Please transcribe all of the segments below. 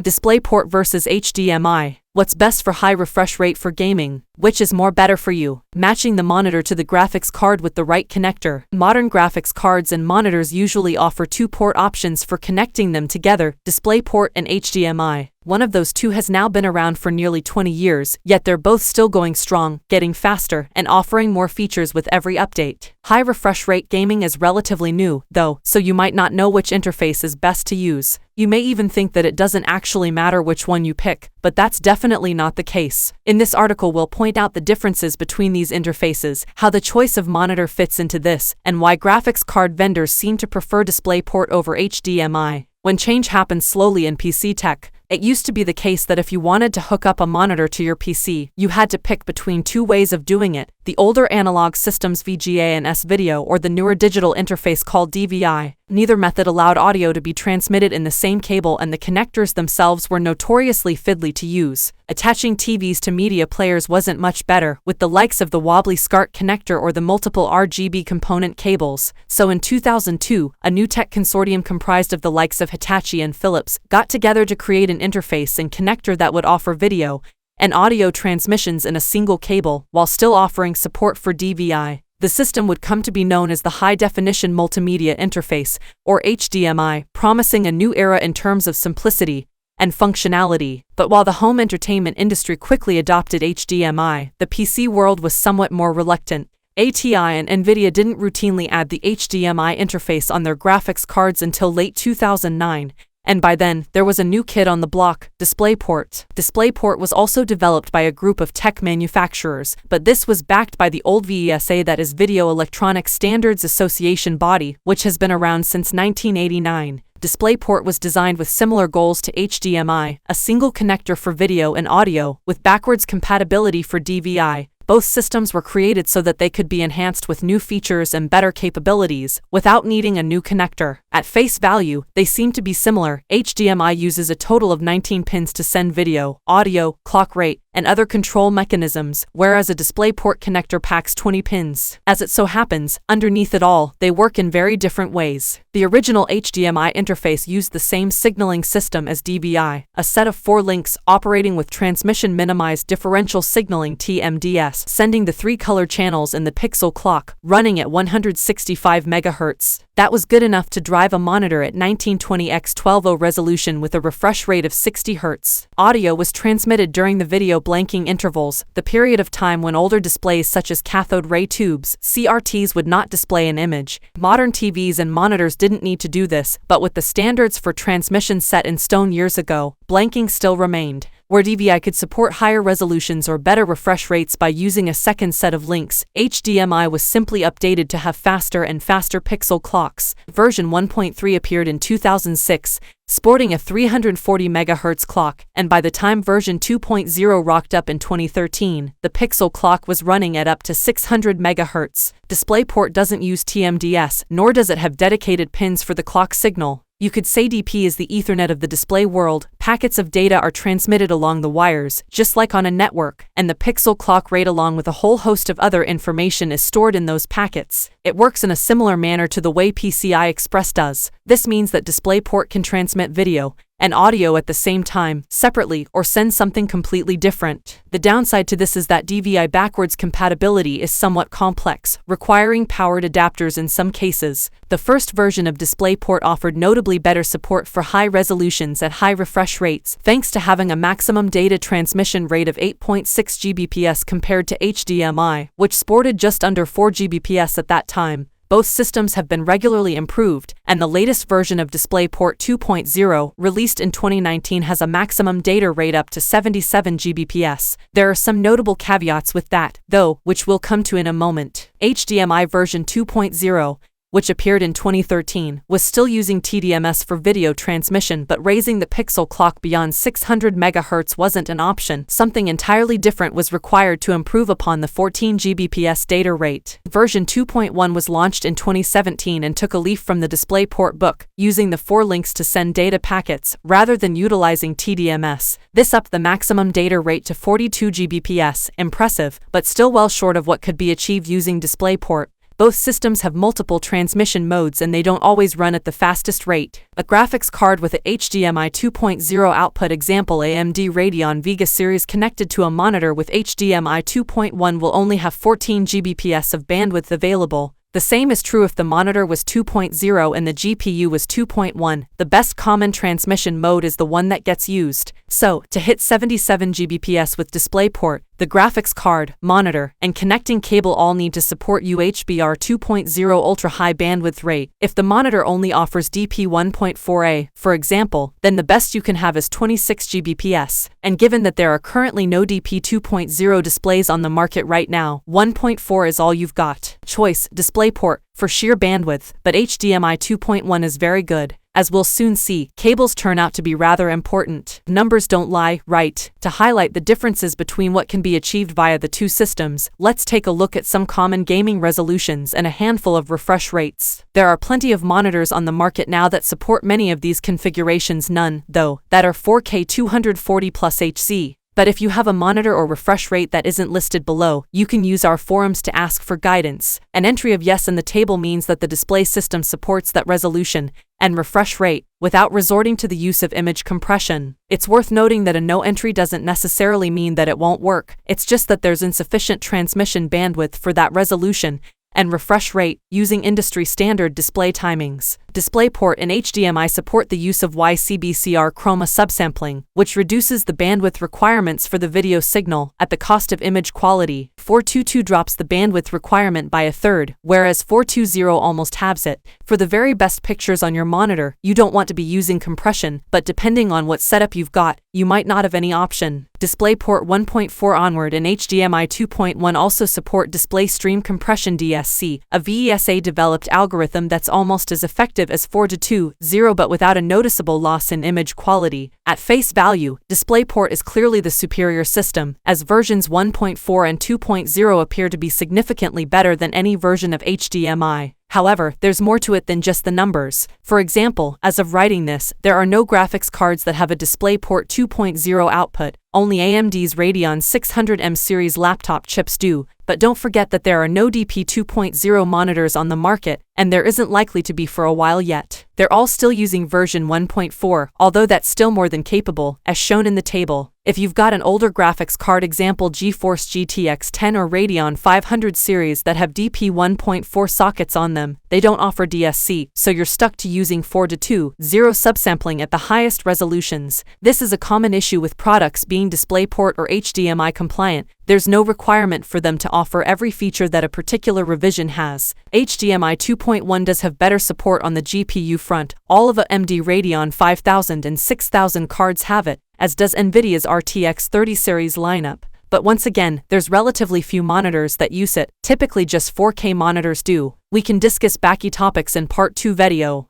DisplayPort versus HDMI. What's best for high refresh rate for gaming? Which is more better for you? Matching the monitor to the graphics card with the right connector. Modern graphics cards and monitors usually offer two port options for connecting them together, DisplayPort and HDMI. One of those two has now been around for nearly 20 years, yet they're both still going strong, getting faster, and offering more features with every update. High refresh rate gaming is relatively new, though, so you might not know which interface is best to use. You may even think that it doesn't actually matter which one you pick, but that's definitely not the case. In this article, we'll point out the differences between these interfaces, how the choice of monitor fits into this, and why graphics card vendors seem to prefer DisplayPort over HDMI. When change happens slowly in PC tech, it used to be the case that if you wanted to hook up a monitor to your PC, you had to pick between two ways of doing it: the older analog systems VGA and S-Video, or the newer digital interface called DVI. Neither method allowed audio to be transmitted in the same cable, and the connectors themselves were notoriously fiddly to use. Attaching TVs to media players wasn't much better, with the likes of the wobbly SCART connector or the multiple RGB component cables. So in 2002, a new tech consortium comprised of the likes of Hitachi and Philips got together to create an interface and connector that would offer video and audio transmissions in a single cable, while still offering support for DVI. The system would come to be known as the High Definition Multimedia Interface, or HDMI, promising a new era in terms of simplicity and functionality. But while the home entertainment industry quickly adopted HDMI, the PC world was somewhat more reluctant. ATI and Nvidia didn't routinely add the HDMI interface on their graphics cards until late 2009. And by then, there was a new kid on the block, DisplayPort. DisplayPort was also developed by a group of tech manufacturers, but this was backed by the old VESA, that is Video Electronics Standards Association body, which has been around since 1989. DisplayPort was designed with similar goals to HDMI, a single connector for video and audio, with backwards compatibility for DVI. Both systems were created so that they could be enhanced with new features and better capabilities, without needing a new connector. At face value, they seem to be similar. HDMI uses a total of 19 pins to send video, audio, clock rate, and other control mechanisms, whereas a DisplayPort connector packs 20 pins. As it so happens, underneath it all, they work in very different ways. The original HDMI interface used the same signaling system as DVI, a set of 4 links operating with transmission minimized differential signaling (TMDS), sending the 3 color channels in the pixel clock, running at 165 MHz. That was good enough to drive a monitor at 1920x12.0 resolution with a refresh rate of 60 Hz. Audio was transmitted during the video blanking intervals, the period of time when older displays such as cathode ray tubes, CRTs, would not display an image. Modern TVs and monitors didn't need to do this, but with the standards for transmission set in stone years ago, blanking still remained. Where DVI could support higher resolutions or better refresh rates by using a second set of links, HDMI was simply updated to have faster and faster pixel clocks. Version 1.3 appeared in 2006, sporting a 340 MHz clock, and by the time version 2.0 rocked up in 2013, the pixel clock was running at up to 600 MHz. DisplayPort doesn't use TMDS, nor does it have dedicated pins for the clock signal. You could say DP is the Ethernet of the display world. Packets of data are transmitted along the wires, just like on a network, and the pixel clock rate along with a whole host of other information is stored in those packets. It works in a similar manner to the way PCI Express does. This means that DisplayPort can transmit video and audio at the same time, separately, or send something completely different. The downside to this is that DVI backwards compatibility is somewhat complex, requiring powered adapters in some cases. The first version of DisplayPort offered notably better support for high resolutions at high refresh rates, thanks to having a maximum data transmission rate of 8.6 Gbps compared to HDMI, which sported just under 4 Gbps at that time. Both systems have been regularly improved, and the latest version of DisplayPort 2.0, released in 2019, has a maximum data rate up to 77 Gbps. There are some notable caveats with that, though, which we'll come to in a moment. HDMI version 2.0, which appeared in 2013, was still using TDMS for video transmission, but raising the pixel clock beyond 600 MHz wasn't an option. Something entirely different was required to improve upon the 14 Gbps data rate. Version 2.1 was launched in 2017 and took a leaf from the DisplayPort book, using the 4 links to send data packets, rather than utilizing TDMS. This upped the maximum data rate to 42 Gbps, impressive, but still well short of what could be achieved using DisplayPort. Both systems have multiple transmission modes and they don't always run at the fastest rate. A graphics card with a HDMI 2.0 output, example AMD Radeon Vega series, connected to a monitor with HDMI 2.1 will only have 14 Gbps of bandwidth available. The same is true if the monitor was 2.0 and the GPU was 2.1. The best common transmission mode is the one that gets used. So, to hit 77 Gbps with DisplayPort, the graphics card, monitor, and connecting cable all need to support UHBR 2.0 ultra-high bandwidth rate. If the monitor only offers DP 1.4a, for example, then the best you can have is 26 Gbps. And given that there are currently no DP 2.0 displays on the market right now, 1.4 is all you've got. Choice: DisplayPort, for sheer bandwidth, but HDMI 2.1 is very good. As we'll soon see, cables turn out to be rather important. Numbers don't lie, right? To highlight the differences between what can be achieved via the two systems, let's take a look at some common gaming resolutions and a handful of refresh rates. There are plenty of monitors on the market now that support many of these configurations, none, though, that are 4K 240 plus HZ. But if you have a monitor or refresh rate that isn't listed below, you can use our forums to ask for guidance. An entry of yes in the table means that the display system supports that resolution and refresh rate without resorting to the use of image compression. It's worth noting that a no entry doesn't necessarily mean that it won't work. It's just that there's insufficient transmission bandwidth for that resolution and refresh rate using industry standard display timings. DisplayPort and HDMI support the use of YCbCr chroma subsampling, which reduces the bandwidth requirements for the video signal at the cost of image quality. 422 drops the bandwidth requirement by a third, whereas 420 almost halves it. For the very best pictures on your monitor, you don't want to be using compression, but depending on what setup you've got, you might not have any option. DisplayPort 1.4 onward and HDMI 2.1 also support display stream compression DSC, a VESA-developed algorithm that's almost as effective as 4:2:0 but without a noticeable loss in image quality. At face value, DisplayPort is clearly the superior system, as versions 1.4 and 2.0 appear to be significantly better than any version of HDMI. However, there's more to it than just the numbers. For example, as of writing this, there are no graphics cards that have a DisplayPort 2.0 output. Only AMD's Radeon 600M series laptop chips do, but don't forget that there are no DP 2.0 monitors on the market, and there isn't likely to be for a while yet. They're all still using version 1.4, although that's still more than capable, as shown in the table. If you've got an older graphics card, example GeForce GTX 10 or Radeon 500 series that have DP 1.4 sockets on them, they don't offer DSC, so you're stuck to using 4:2:0 subsampling at the highest resolutions. This is a common issue with products being DisplayPort or HDMI compliant. There's no requirement for them to offer every feature that a particular revision has. HDMI 2.1 does have better support on the GPU front. All of AMD Radeon 5000 and 6000 cards have it, as does Nvidia's RTX 30 series lineup. But once again, there's relatively few monitors that use it, typically just 4K monitors do. We can discuss backy topics in part 2 video.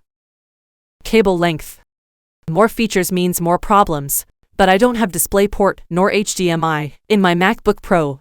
Cable length. More features means more problems. But I don't have DisplayPort nor HDMI. In my MacBook Pro,